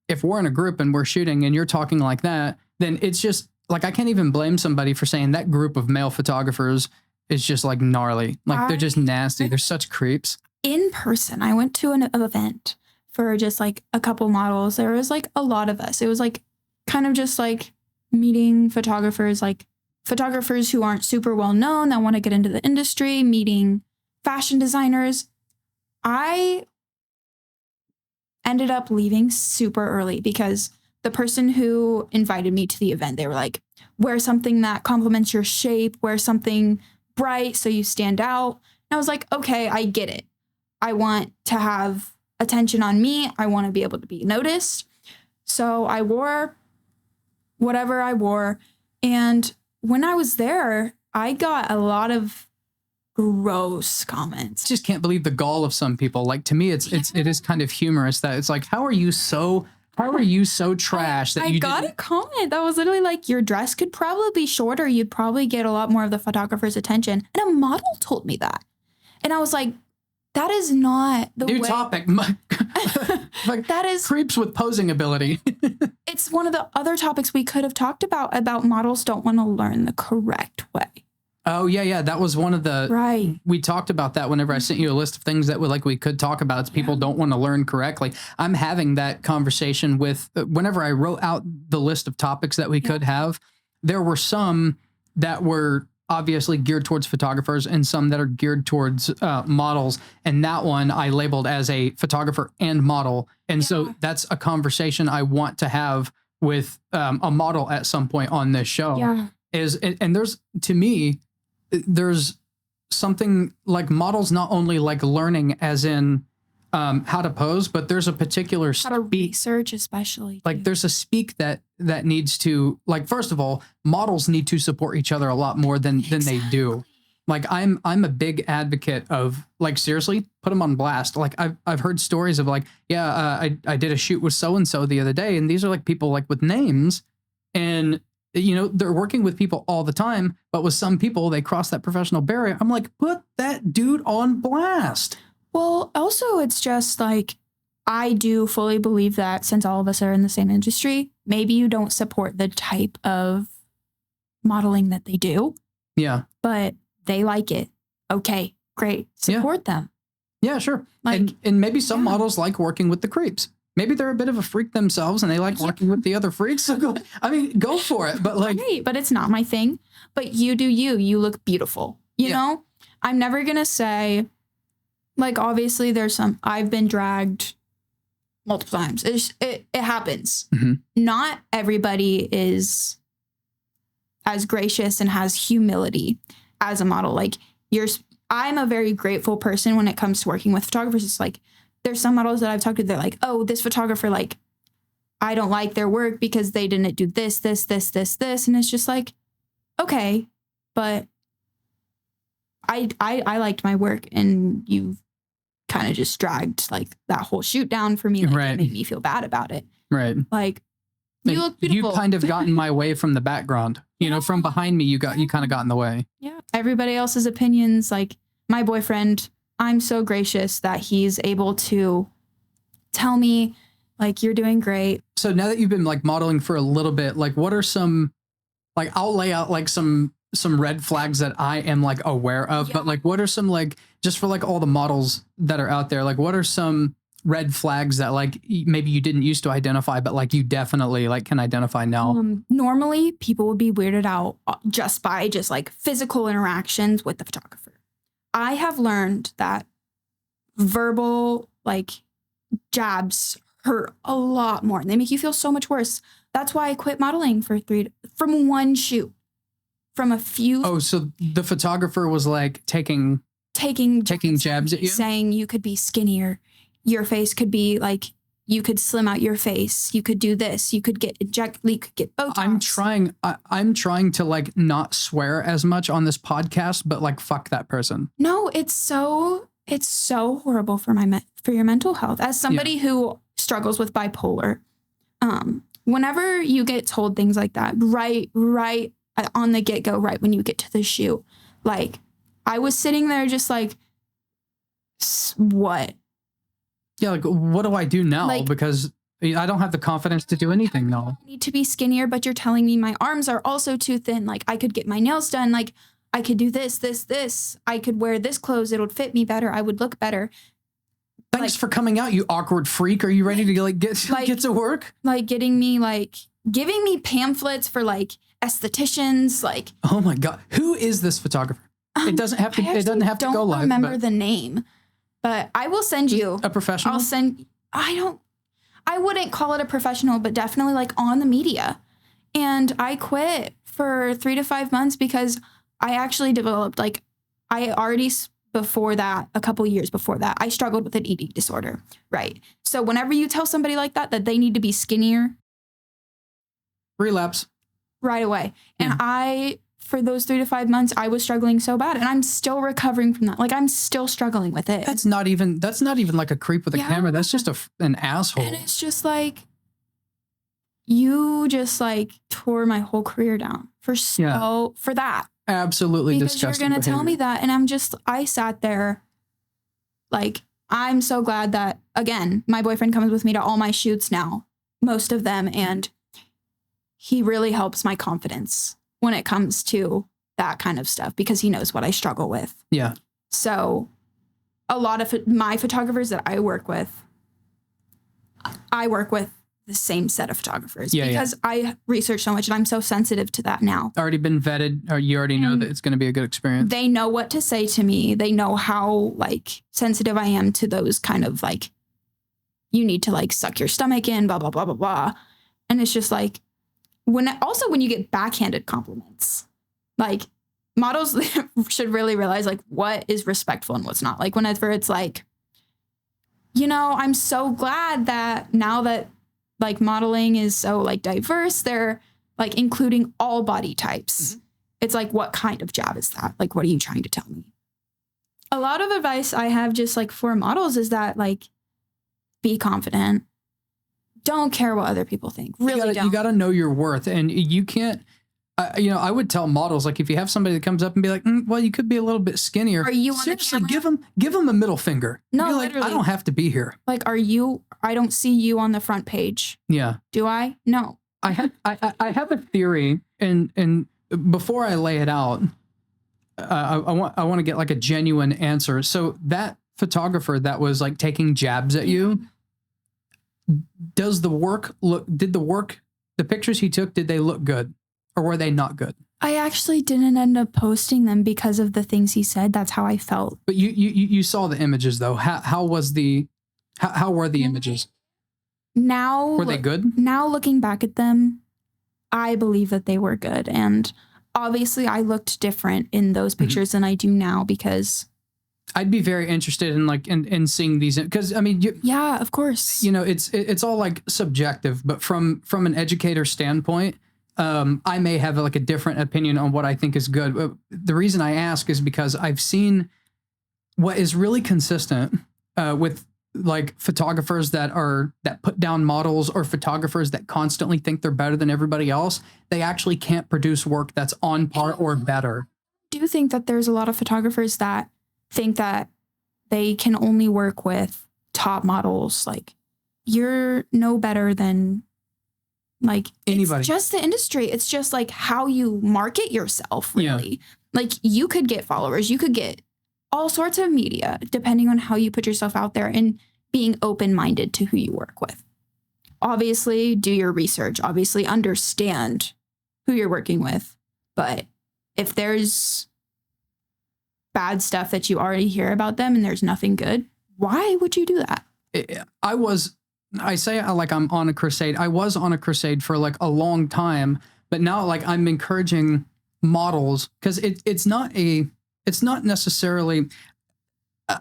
if we're in a group and we're shooting and you're talking like that, then it's just like, I can't even blame somebody for saying that group of male photographers is just like gnarly. Like they're just nasty. They're such creeps. In person, I went to an event for just like a couple models. There was like a lot of us. It was like kind of just like meeting photographers, like photographers who aren't super well known that want to get into the industry, meeting fashion designers. I ended up leaving super early because the person who invited me to the event, they were like, wear something that complements your shape, wear something bright so you stand out. And I was like, okay, I get it. I want to have attention on me. I want to be able to be noticed. So I wore whatever I wore. And when I was there, I got a lot of gross comments. I just can't believe the gall of some people. Like to me, it is kind of humorous that it's like, how are you so trash that you got a comment that was literally like, your dress could probably be shorter. You'd probably get a lot more of the photographer's attention. And a model told me that. And I was like, that is not the new way. Topic. Like, that is creeps with posing ability. It's one of the other topics we could have talked about models don't want to learn the correct way. Oh yeah. That was one of the, right. We talked about that whenever I sent you a list of things that we could talk about. It's people don't want to learn correctly. I'm having that conversation with, whenever I wrote out the list of topics that we could have, there were some that were obviously geared towards photographers and some that are geared towards models. And that one I labeled as a photographer and model. And so that's a conversation I want to have with a model at some point on this show. Yeah. And there's, to me, there's something like models not only like learning as in how to pose, but there's a particular how to research, especially like there's a speak that needs to, like, first of all, models need to support each other a lot more than they do. Like I'm a big advocate of, like, seriously, put them on blast. Like I've heard stories of like, I did a shoot with so-and-so the other day, and these are like people like with names, and you know, they're working with people all the time, but with some people, they cross that professional barrier. I'm like, put that dude on blast. Well, also, it's just like, I do fully believe that since all of us are in the same industry, maybe you don't support the type of modeling that they do. Yeah. But they like it. Okay, great. Support them. Yeah, sure. Like, and maybe some models like working with the creeps. Maybe they're a bit of a freak themselves and they like working with the other freaks. So go for it. But like, right, but it's not my thing. But you do you. You look beautiful. You know? I'm never going to say, like, obviously there's I've been dragged multiple times. It happens. Mm-hmm. Not everybody is as gracious and has humility as a model. Like, I'm a very grateful person when it comes to working with photographers. It's like, there's some models that I've talked to, they're like, oh, this photographer, like, I don't like their work because they didn't do this. And it's just like, okay, but I liked my work, and you kind of just dragged like that whole shoot down for me. Like, right. It made me feel bad about it. Right. Like, you look beautiful. You kind of got in my way from the background. You know, from behind me, you kind of got in the way. Yeah. Everybody else's opinions, like my boyfriend, I'm so gracious that he's able to tell me, like, you're doing great. So now that you've been like modeling for a little bit, like, what are some, like, I'll lay out like some red flags that I am like aware of, but like, what are some, like, just for like all the models that are out there, like, what are some red flags that like maybe you didn't used to identify, but like you definitely like can identify now? Normally people would be weirded out just by like physical interactions with the photographer. I have learned that verbal, like, jabs hurt a lot more. They make you feel so much worse. That's why I quit modeling from one shoot, from a few. Oh, so the photographer was like taking jabs at you, saying you could be skinnier. Your face could be like, you could slim out your face. You could do this. You could get Botox. I'm trying to like not swear as much on this podcast, but like, fuck that person. No, it's so horrible for your mental health. As somebody who struggles with bipolar, whenever you get told things like that, right on the get-go, right when you get to the shoot, like, I was sitting there just like, what? Yeah, like, what do I do now? Like, because I don't have the confidence to do anything now. I need to be skinnier, but you're telling me my arms are also too thin. Like, I could get my nails done. Like, I could do this. I could wear this clothes. It would fit me better. I would look better. Thanks for coming out, you awkward freak. Are you ready to like get to work? Like, giving me pamphlets for like estheticians. Like, oh my God, who is this photographer? It doesn't have to go live. I don't remember the name. But I will send you a professional. I wouldn't call it a professional, but definitely like on the media. And I quit for 3 to 5 months because I actually developed, like, before that, a couple years before that, I struggled with an eating disorder. Right. So whenever you tell somebody like that they need to be skinnier, relapse right away. And for those 3 to 5 months, I was struggling so bad, and I'm still recovering from that. Like, I'm still struggling with it. That's not even like a creep with a camera. That's just an asshole. And it's just like, you just like tore my whole career down for that. Absolutely because disgusting. You're going to tell me that. And I sat there like, I'm so glad that, again, my boyfriend comes with me to all my shoots now, most of them. And he really helps my confidence when it comes to that kind of stuff, because he knows what I struggle with. Yeah. So a lot of my photographers that I work with the same set of photographers Yeah, because I research so much and I'm so sensitive to that now. Already been vetted, or you already know that it's going to be a good experience. They know what to say to me. They know how like sensitive I am to those kind of like, you need to like suck your stomach in, blah, blah, blah, blah, blah. And it's just like, when you get backhanded compliments, like models should really realize like what is respectful and what's not. Like whenever it's like, you know, I'm so glad that now that like modeling is so like diverse, they're like including all body types. Mm-hmm. It's like, what kind of jab is that? Like, what are you trying to tell me? A lot of advice I have just like for models is that like, be confident. Don't care what other people think. Really don't. You got to know your worth, and you can't, you know, I would tell models, like if you have somebody that comes up and be like, well, you could be a little bit skinnier. Are you seriously, give them a middle finger. No, be like, literally. I don't have to be here. Like, I don't see you on the front page. Yeah. Do I? No. I have a theory, and before I lay it out, I want to get like a genuine answer. So that photographer that was like taking jabs at you, did the pictures he took, did they look good or were they not good? I actually didn't end up posting them because of the things he said. That's how I felt. But you saw the images though. How were the images? Now were they good? Now looking back at them, I believe that they were good. And obviously I looked different in those pictures than I do now because I'd be very interested in like in seeing these, because I mean, yeah, of course, you know, it's all like subjective, but from an educator standpoint, I may have like a different opinion on what I think is good. The reason I ask is because I've seen what is really consistent with like photographers that put down models, or photographers that constantly think they're better than everybody else. They actually can't produce work that's on par or better. I do think that there's a lot of photographers that think that they can only work with top models. Like, you're no better than like anybody. It's just the industry. It's just like how you market yourself, really. Yeah. Like, you could get followers, you could get all sorts of media depending on how you put yourself out there and being open-minded to who you work with. Obviously, do your research. Obviously, understand who you're working with. But if there's bad stuff that you already hear about them and there's nothing good, why would you do that? I say like I'm on a crusade. I was on a crusade for like a long time, but now like I'm encouraging models, because it's not necessarily,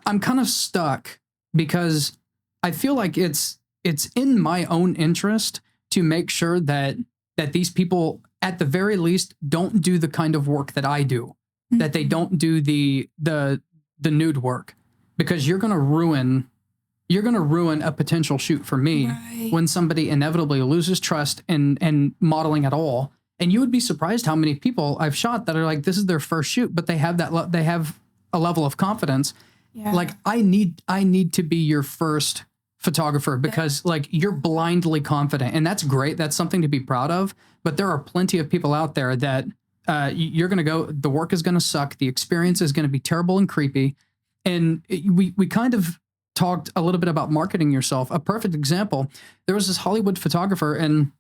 I'm kind of stuck because I feel like it's in my own interest to make sure that these people at the very least don't do the kind of work that I do, that they don't do the nude work, because you're going to ruin a potential shoot for me when somebody inevitably loses trust in modeling at all. And you would be surprised how many people I've shot that are like, this is their first shoot, but they have a level of confidence. Yeah. Like, I need to be your first photographer, because like, you're blindly confident, and that's great. That's something to be proud of. But there are plenty of people out there that you're going to go, the work is going to suck. The experience is going to be terrible and creepy. And we kind of talked a little bit about marketing yourself. A perfect example, there was this Hollywood photographer, and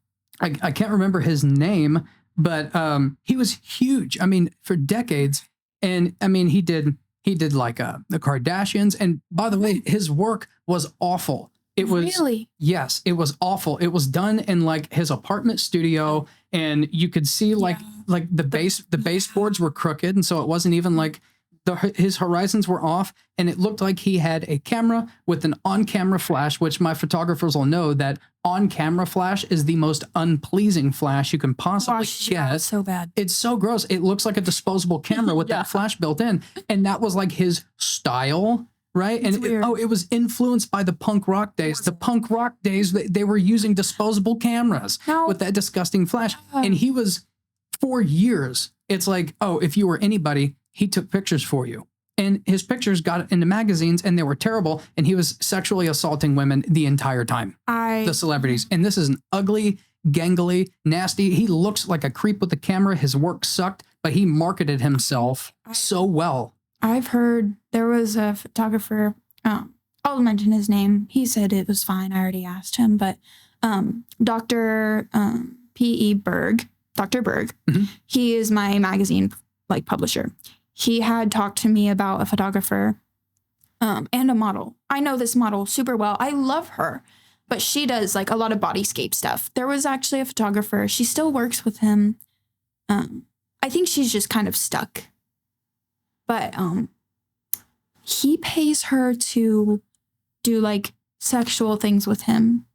I can't remember his name, but he was huge. I mean, for decades. And I mean, he did like the Kardashians. And by the way, his work was awful. It was really, yes, it was awful. It was done in like his apartment studio, and you could see like the baseboards were crooked, and so it wasn't even like his horizons were off, and it looked like he had a camera with an on-camera flash, which my photographers will know that on-camera flash is the most unpleasing flash you can possibly get. So bad. It's so gross. It looks like a disposable camera with that flash built in, and that was like his style. Right. And it was influenced by the punk rock days. The punk rock days, they were using disposable cameras with that disgusting flash. And he was, for years, it's like, oh, if you were anybody, he took pictures for you. And his pictures got into magazines, and they were terrible. And he was sexually assaulting women the entire time. The celebrities. And this is an ugly, gangly, nasty. He looks like a creep with the camera. His work sucked, but he marketed himself so well. I've heard there was a photographer, I'll mention his name. He said it was fine. I already asked him, but Dr. P.E. Berg, Dr. Berg, he is my magazine like publisher. He had talked to me about a photographer and a model. I know this model super well. I love her, but she does like a lot of bodyscape stuff. There was actually a photographer. She still works with him. I think she's just kind of stuck. But he pays her to do like sexual things with him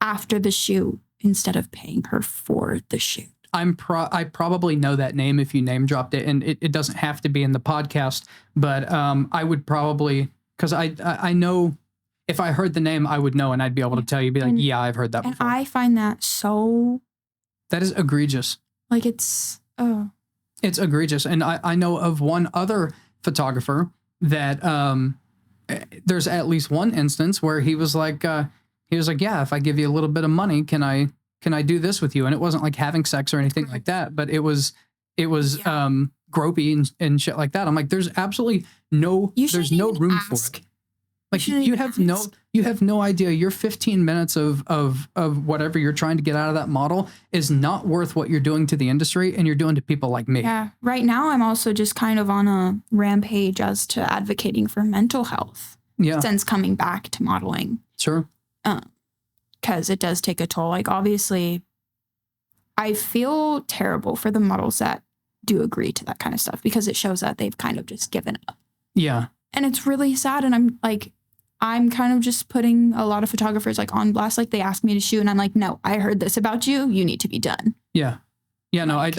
after the shoot instead of paying her for the shoot. I probably know that name if you name dropped it, and it doesn't have to be in the podcast, but I would probably, because I know if I heard the name, I would know, and I'd be able to tell you, be like, yeah, I've heard that before. And I find that so... That is egregious. Like it's egregious. And I know of one other photographer that there's at least one instance where he was like, yeah, if I give you a little bit of money, can I do this with you? And it wasn't like having sex or anything like that, but it was gropey and shit like that. I'm like, there's absolutely there's no room for it. Like you have no idea. Your 15 minutes of whatever you're trying to get out of that model is not worth what you're doing to the industry and you're doing to people like me. Yeah. Right now I'm also just kind of on a rampage as to advocating for mental health. Yeah. Since coming back to modeling. Sure. Because it does take a toll. Like obviously I feel terrible for the models that do agree to that kind of stuff because it shows that they've kind of just given up. Yeah. And it's really sad. And I'm kind of just putting a lot of photographers like on blast. Like they ask me to shoot and I'm like, no, I heard this about you. You need to be done. Yeah. Yeah. No, I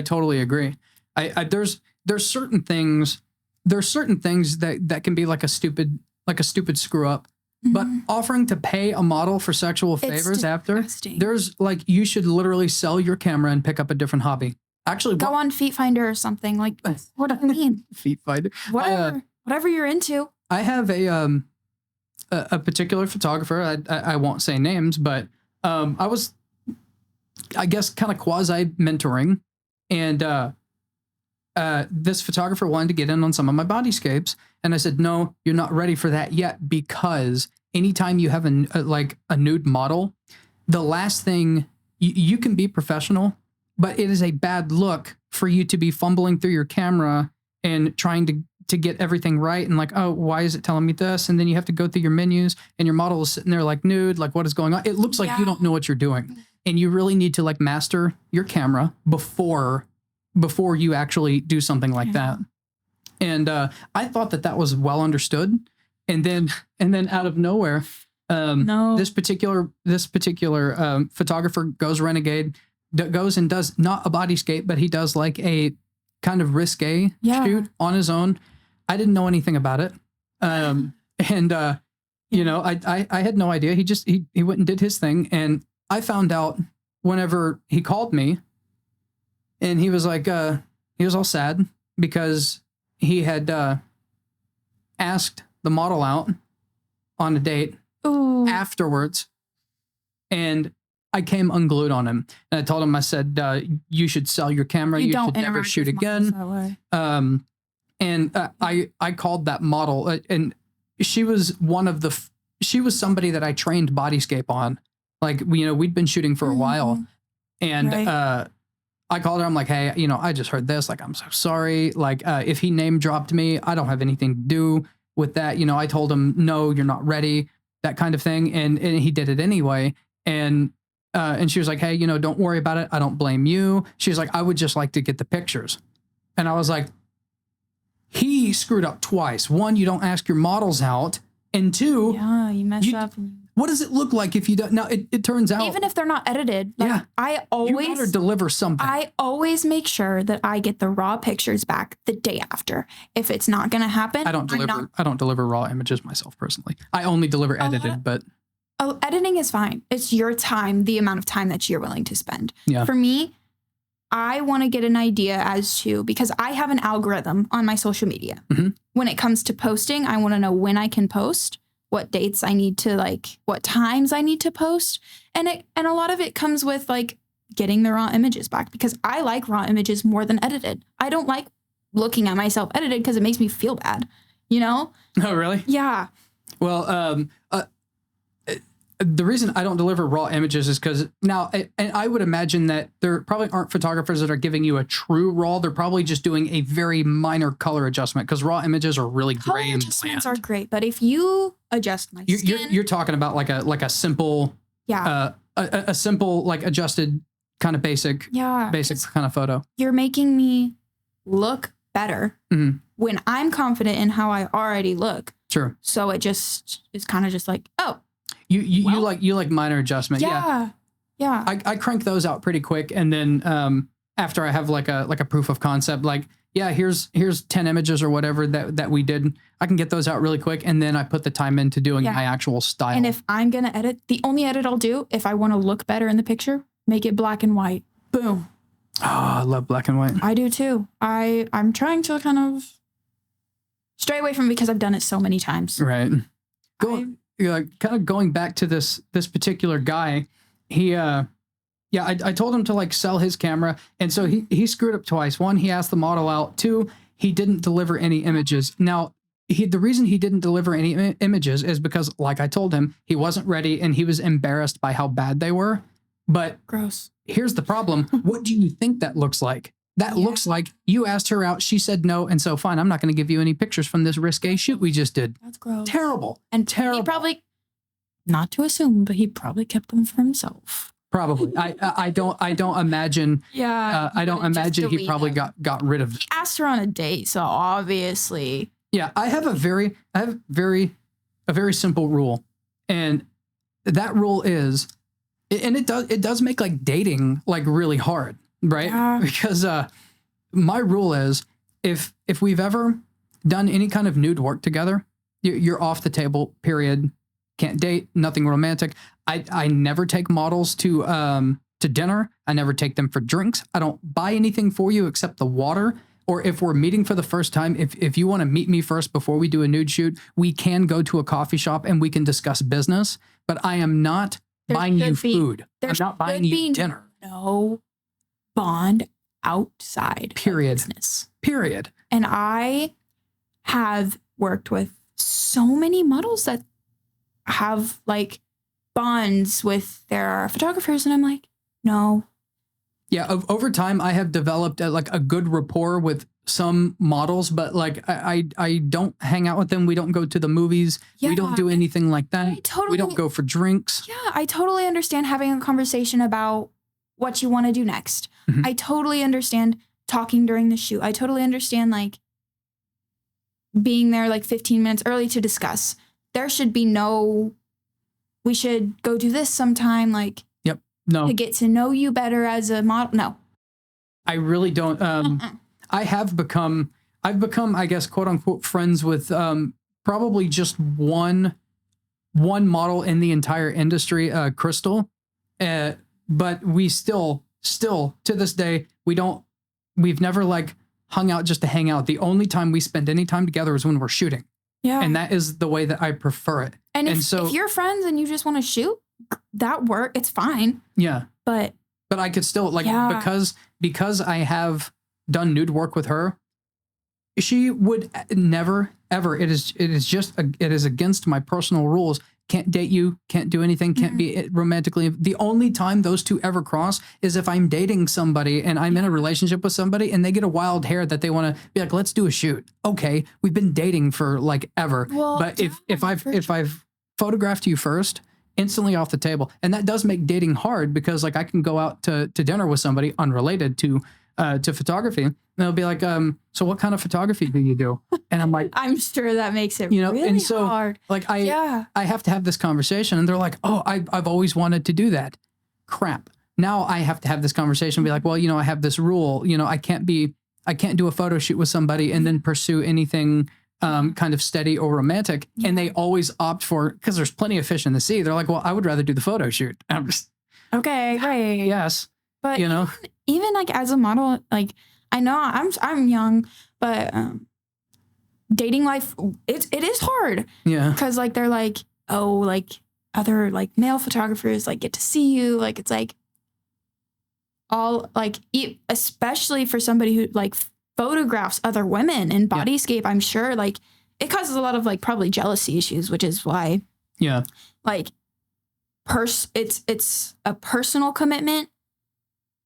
totally agree. There's certain things that can be like a stupid screw up, but offering to pay a model for sexual favors after, there's like, you should literally sell your camera and pick up a different hobby. Actually, go on Feet Finder or something. Like, what do I mean? Feet Finder. Whatever you're into. I have a particular photographer. I won't say names, but I was, I guess, kind of quasi mentoring, and this photographer wanted to get in on some of my bodyscapes, and I said, no, you're not ready for that yet, because anytime you have a nude model, the last thing you can be professional, but it is a bad look for you to be fumbling through your camera and trying to get everything right. And like, oh, why is it telling me this? And then you have to go through your menus and your model is sitting there like nude, like what is going on? It looks like you don't know what you're doing. And you really need to like master your camera before you actually do something like that. And I thought that was well understood. And then out of nowhere, this particular photographer goes renegade, goes and does not a bodyscape, but he does like a kind of risque shoot on his own. I didn't know anything about it. You know, I had no idea. He went and did his thing. And I found out whenever he called me and he was like, he was all sad because he had asked the model out on a date afterwards. And I came unglued on him. And I told him, I said, you should sell your camera. You should never shoot again. And I called that model, and she was she was somebody that I trained bodyscape on. Like, you know, we'd been shooting for a while, and I called her. I'm like, hey, you know, I just heard this. Like, I'm so sorry. Like, if he name dropped me, I don't have anything to do with that. You know, I told him, no, you're not ready, that kind of thing. And he did it anyway. And she was like, hey, you know, don't worry about it. I don't blame you. She was like, I would just like to get the pictures. And I was like, he screwed up twice. One, you don't ask your models out. And two, you mess up. What does it look like if you don't? Now, it turns out, even if they're not edited, like, I always you better deliver something. I always make sure that I get the raw pictures back the day after. If it's not going to happen, I don't deliver raw images myself personally. I only deliver edited, but editing is fine. It's your time, the amount of time that you're willing to spend. Yeah. For me, I want to get an idea as to, because I have an algorithm on my social media. When it comes to posting, I want to know when I can post, what dates I need to, like, what times I need to post. And a lot of it comes with like getting the raw images back, because I like raw images more than edited. I don't like looking at myself edited because it makes me feel bad, you know? Oh, really? Yeah. Well, the reason I don't deliver raw images is because now, and I would imagine that there probably aren't photographers that are giving you a true raw. They're probably just doing a very minor color adjustment because raw images are really gray and adjustments bland. are great, but if you adjust my skin, you're talking about like a simple, a simple like adjusted kind of basic kind of photo. You're making me look better when I'm confident in how I already look. Sure. So it just is kind of just like, oh. You like minor adjustment. Yeah. I crank those out pretty quick, and then after I have like a proof of concept, like here's 10 images or whatever that we did, I can get those out really quick, and then I put the time into doing my actual style. And if I'm gonna edit, the only edit I'll do if I want to look better in the picture, make it black and white. Boom. Oh, I love black and white. I do too. I'm trying to kind of stray away from it because I've done it so many times. Right. You're like kind of going back to this particular guy. He I told him to like sell his camera, and so he screwed up twice. One, he asked the model out. Two, he didn't deliver any images. Now, the reason he didn't deliver any images is because, like I told him, he wasn't ready and he was embarrassed by how bad they were. But gross. Here's the problem. What do you think that looks like? That looks like you asked her out, she said no, and so fine, I'm not going to give you any pictures from this risque shoot we just did. That's gross. Terrible. And terrible. He probably, not to assume, but he probably kept them for himself. Probably. I don't imagine. Yeah. I don't imagine he probably got rid of. He asked her on a date, so obviously. Yeah, I have a very simple rule, and that rule is, and it does make like dating like really hard. Right? Yeah. Because my rule is if we've ever done any kind of nude work together, you're off the table, period. Can't date, nothing romantic. I never take models to dinner. I never take them for drinks. I don't buy anything for you except the water. Or if we're meeting for the first time, if you want to meet me first before we do a nude shoot, we can go to a coffee shop and we can discuss business. But I am not buying you food. I'm not buying you dinner. No. Bond outside period. Business. Period. And I have worked with so many models that have like bonds with their photographers, and I'm like, no. Yeah, over time I have developed like a good rapport with some models, but like I don't hang out with them. We don't go to the movies. We don't do anything like that. We don't go for drinks. Yeah, I totally understand having a conversation about what you want to do next. Mm-hmm. I totally understand talking during the shoot. I totally understand like being there like 15 minutes early to discuss. There should be no, we should go do this sometime, like to get to know you better as a model. No. I really don't. I've become, I guess, quote unquote, friends with probably just one model in the entire industry, Crystal. But we still to this day, we've never like hung out just to hang out. The only time we spend any time together is when we're shooting. Yeah. And that is the way that I prefer it. And if you're friends and you just want to shoot, that work, it's fine. Yeah. But I could still like, because I have done nude work with her, she would never, ever. It is against my personal rules. Can't date you, can't do anything, can't be romantically. The only time those two ever cross is if I'm dating somebody and I'm in a relationship with somebody and they get a wild hair that they want to be like, let's do a shoot. Okay, we've been dating for like ever. Well, but if I've photographed you first, instantly off the table. And that does make dating hard because like I can go out to dinner with somebody unrelated to photography. And they'll be like, so what kind of photography do you do? And I'm like, I'm sure that makes it really and so, hard. Like I have to have this conversation and they're like, oh, I've always wanted to do that. Crap. Now I have to have this conversation and be like, well, I have this rule, I can't do a photo shoot with somebody and then pursue anything kind of steady or romantic. Yeah. And they always opt for, because there's plenty of fish in the sea. They're like, well, I would rather do the photo shoot. And I'm just, okay, right. Yes. But even like as a model, like I know I'm young, but dating life, it is hard. Yeah. Because like they're like, oh, like other like male photographers like get to see you. Like it's like all like, especially for somebody who like photographs other women in bodyscape, I'm sure like it causes a lot of like probably jealousy issues, which is why like it's a personal commitment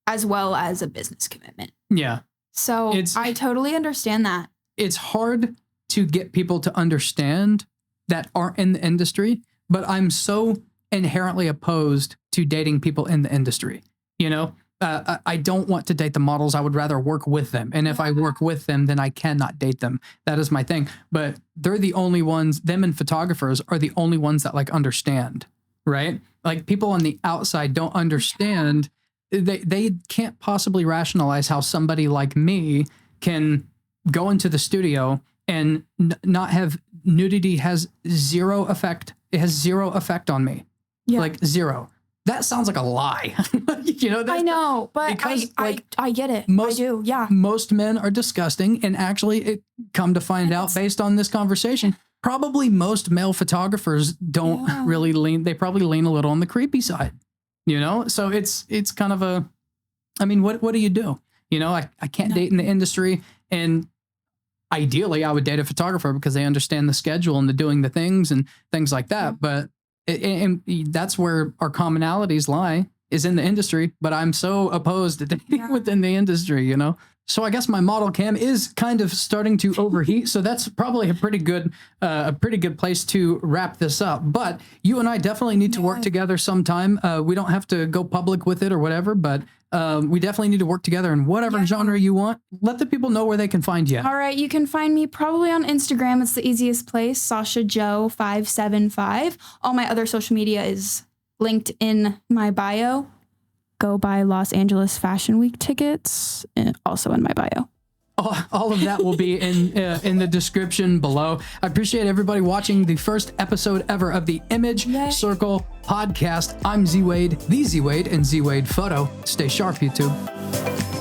as well as a business commitment. Yeah. So I totally understand that. It's hard to get people to understand that aren't in the industry, but I'm so inherently opposed to dating people in the industry. You know, I don't want to date the models. I would rather work with them. And if I work with them, then I cannot date them. That is my thing. But they're the only ones, them and photographers are the only ones that like understand, right? Like people on the outside don't understand. They can't possibly rationalize how somebody like me can go into the studio and not have nudity has zero effect. It has zero effect on me. Yeah. Like zero. That sounds like a lie. You know, I know, but because, I get it. I do. Yeah. Most men are disgusting. And actually, it come to find out based on this conversation, probably most male photographers don't really lean. They probably lean a little on the creepy side, you know? So it's kind of a, I mean, what do you do? You know, I can't date in the industry, and ideally I would date a photographer because they understand the schedule and the doing the things and things like that. But and that's where our commonalities lie, is in the industry. But I'm so opposed to dating within the industry, you know? So I guess my model cam is kind of starting to overheat. So that's probably a pretty good place to wrap this up. But you and I definitely need to work together sometime. We don't have to go public with it or whatever, but we definitely need to work together in whatever genre you want. Let the people know where they can find you. All right. You can find me probably on Instagram. It's the easiest place. Sasha Joe 575. All my other social media is linked in my bio. Go buy Los Angeles Fashion Week tickets, also in my bio. All of that will be in the description below. I appreciate everybody watching the first episode ever of the Image Circle Podcast. I'm ZWade, the ZWade, and ZWade Photo. Stay sharp, YouTube.